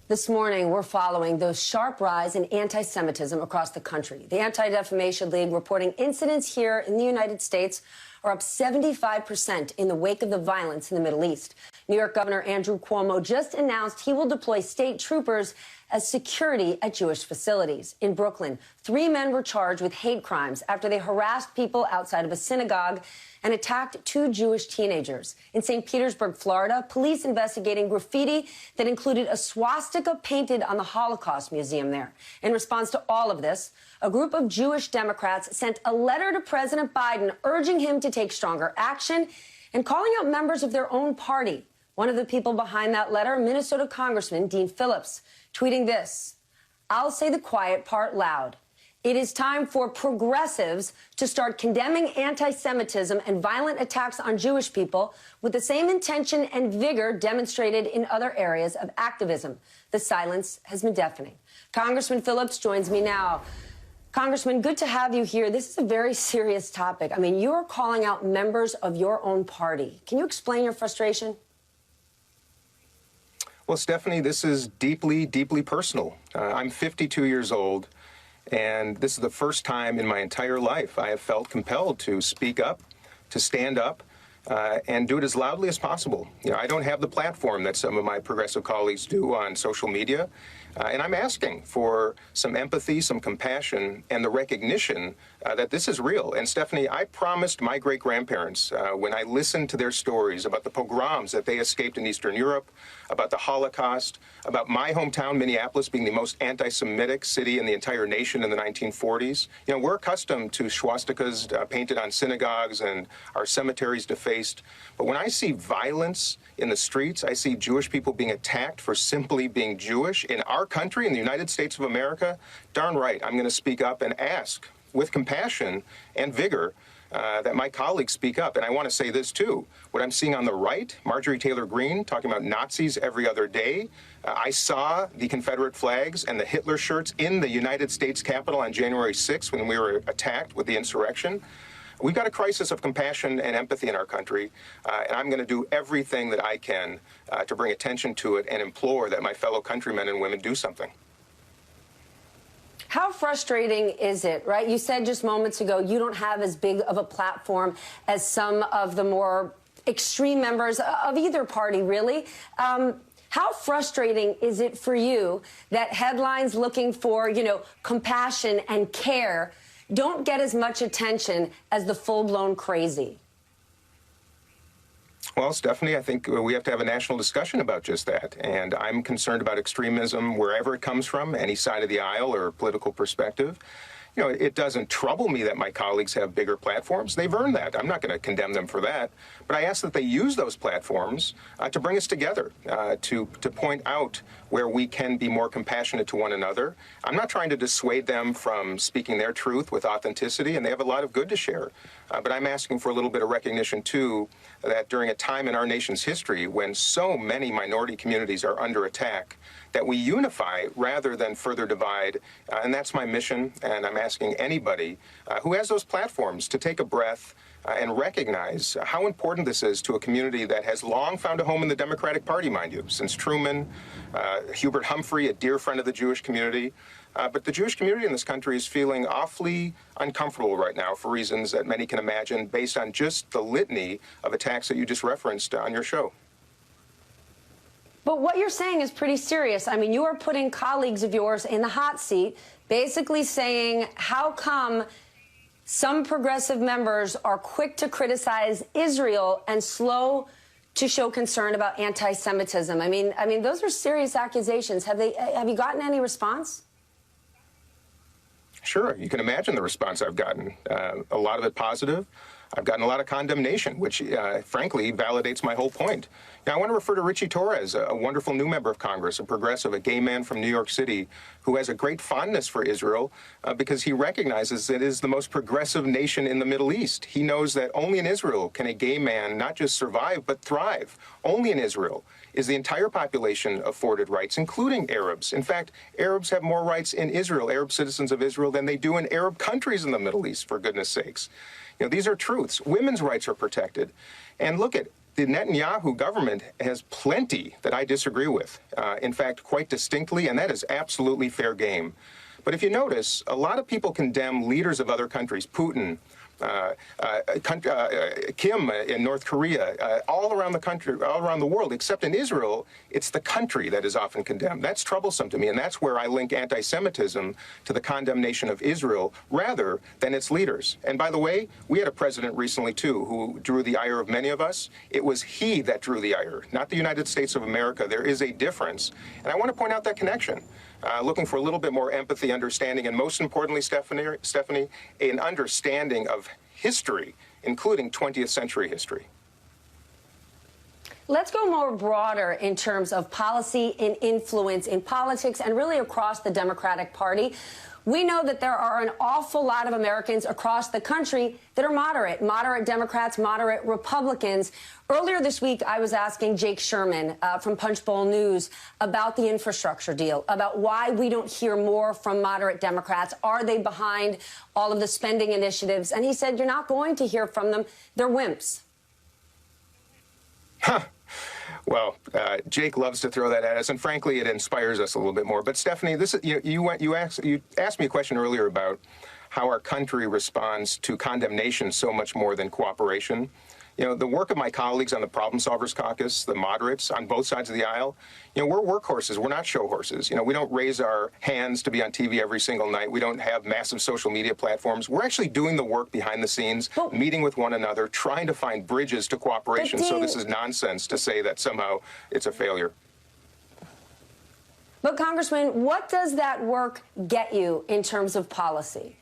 This morning, we're following the sharp rise in anti-Semitism across the country. The Anti-Defamation League reporting incidents here in the United States are up 75% in the wake of the violence in the Middle East. New York Governor Andrew Cuomo just announced he will deploy state troopers as security at Jewish facilities. In Brooklyn, 3 men were charged with hate crimes after they harassed people outside of a synagogue and attacked 2 Jewish teenagers. In St. Petersburg, Florida, police investigating graffiti that included a swastika painted on the Holocaust Museum there. In response to all of this, a group of Jewish Democrats sent a letter to President Biden urging him to take stronger action and calling out members of their own party. One of the people behind that letter, Minnesota Congressman Dean Phillips, tweeting this: "I'll say the quiet part loud. It is time for progressives to start condemning anti-Semitism and violent attacks on Jewish people with the same intention and vigor demonstrated in other areas of activism. The silence has been deafening." Congressman Phillips joins me now. Congressman, good to have you here. This is a very serious topic. I mean, you're calling out members of your own party. Can you explain your frustration? Well, Stephanie, this is deeply, deeply personal. I'm 52 years old, and this is the first time in my entire life I have felt compelled to speak up, to stand up, and do it as loudly as possible. You know, I don't have the platform that some of my progressive colleagues do on social media, and I'm asking for some empathy, some compassion, and the recognition that this is real. And Stephanie, I promised my great-grandparents when I listened to their stories about the pogroms that they escaped in Eastern Europe, about the Holocaust, about my hometown, Minneapolis, being the most anti-Semitic city in the entire nation in the 1940s. You know, we're accustomed to swastikas painted on synagogues and our cemeteries defaced. But when I see violence in the streets, I see Jewish people being attacked for simply being Jewish in our country, in the United States of America, darn right, I'm going to speak up and ask with compassion and vigor that my colleagues speak up. And I want to say this, too. What I'm seeing on the right, Marjorie Taylor Greene talking about Nazis every other day. I saw the Confederate flags and the Hitler shirts in the United States Capitol on January 6th when we were attacked with the insurrection. We've got a crisis of compassion and empathy in our country, and I'm going to do everything that I can to bring attention to it and implore that my fellow countrymen and women do something. How frustrating is it, right? You said just moments ago you don't have as big of a platform as some of the more extreme members of either party, really. How frustrating is it for you that headlines looking for, compassion and care don't get as much attention as the full-blown crazy? Well, Stephanie, I think we have to have a national discussion about just that. And I'm concerned about extremism wherever it comes from, any side of the aisle or political perspective. You know, it doesn't trouble me that my colleagues have bigger platforms. They've earned that. I'm not going to condemn them for that. But I ask that they use those platforms to bring us together, to point out where we can be more compassionate to one another. I'm not trying to dissuade them from speaking their truth with authenticity, and they have a lot of good to share. But I'm asking for a little bit of recognition, too, that during a time in our nation's history when so many minority communities are under attack, that we unify rather than further divide. And that's my mission, and I'm asking anybody who has those platforms to take a breath and recognize how important this is to a community that has long found a home in the Democratic Party, mind you, since Truman, Hubert Humphrey, a dear friend of the Jewish community. But the Jewish community in this country is feeling awfully uncomfortable right now for reasons that many can imagine based on just the litany of attacks that you just referenced on your show. But what you're saying is pretty serious. I mean, you are putting colleagues of yours in the hot seat, basically saying, how come some progressive members are quick to criticize Israel and slow to show concern about anti-Semitism? I mean, those are serious accusations. Have you gotten any response? Sure. You can imagine the response I've gotten. A lot of it positive. I've gotten a lot of condemnation, which, frankly, validates my whole point. Now, I want to refer to Richie Torres, a wonderful new member of Congress, a progressive, a gay man from New York City, who has a great fondness for Israel because he recognizes it is the most progressive nation in the Middle East. He knows that only in Israel can a gay man not just survive, but thrive. Only in Israel is the entire population afforded rights, including Arabs. In fact, Arabs have more rights in Israel, Arab citizens of Israel, than they do in Arab countries in the Middle East, for goodness sakes. You know, these are truths. Women's rights are protected. And look at the Netanyahu government has plenty that I disagree with, in fact, quite distinctly, and that is absolutely fair game. But if you notice, a lot of people condemn leaders of other countries, Putin, Kim in North Korea, all around the country, all around the world, except in Israel, it's the country that is often condemned. That's troublesome to me, and that's where I link anti-Semitism to the condemnation of Israel rather than its leaders. And by the way, we had a president recently, too, who drew the ire of many of us. It was he that drew the ire, not the United States of America. There is a difference, and I want to point out that connection. Looking for a little bit more empathy, understanding, and most importantly, Stephanie, an understanding of history, including 20th century history. Let's go more broader in terms of policy and influence in politics and really across the Democratic Party. We know that there are an awful lot of Americans across the country that are moderate Democrats, moderate Republicans. Earlier this week, I was asking Jake Sherman from Punchbowl News about the infrastructure deal, about why we don't hear more from moderate Democrats. Are they behind all of the spending initiatives? And he said, you're not going to hear from them. They're wimps. Huh. Well, Jake loves to throw that at us, and frankly, it inspires us a little bit more. But Stephanie, this is, you asked me a question earlier about how our country responds to condemnation so much more than cooperation. The work of my colleagues on the Problem Solvers Caucus, the moderates on both sides of the aisle, we're workhorses. We're not show horses. We don't raise our hands to be on TV every single night. We don't have massive social media platforms. We're actually doing the work behind the scenes, meeting with one another, trying to find bridges to cooperation. So this is nonsense to say that somehow it's a failure. But, Congressman, what does that work get you in terms of policy?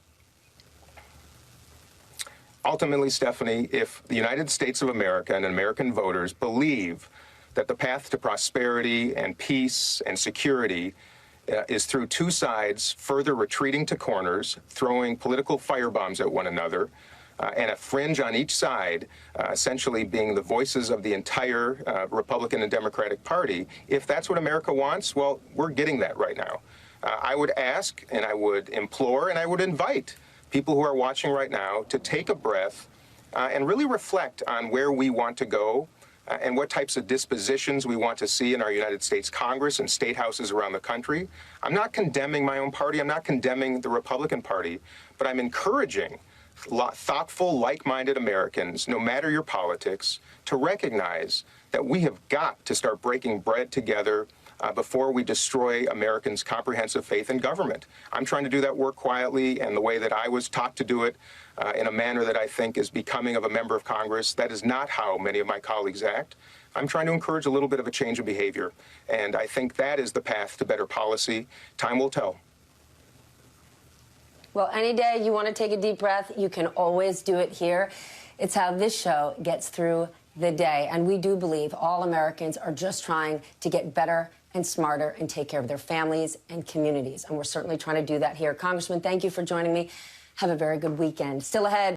Ultimately, Stephanie, if the United States of America and American voters believe that the path to prosperity and peace and security is through two sides further retreating to corners, throwing political firebombs at one another, and a fringe on each side essentially being the voices of the entire Republican and Democratic Party, if that's what America wants, well, we're getting that right now. I would ask, and I would implore, and I would invite people who are watching right now to take a breath and really reflect on where we want to go and what types of dispositions we want to see in our United States Congress and state houses around the country. I'm not condemning my own party. I'm not condemning the Republican Party, but I'm encouraging thoughtful, like-minded Americans, no matter your politics, to recognize that we have got to start breaking bread together before we destroy Americans' comprehensive faith in government. I'm trying to do that work quietly and the way that I was taught to do it in a manner that I think is becoming of a member of Congress. That is not how many of my colleagues act. I'm trying to encourage a little bit of a change of behavior, and I think that is the path to better policy. Time will tell. Well, any day you want to take a deep breath, you can always do it here. It's how this show gets through the day, and we do believe all Americans are just trying to get better and smarter and take care of their families and communities. And we're certainly trying to do that here. Congressman, thank you for joining me. Have a very good weekend. Still ahead.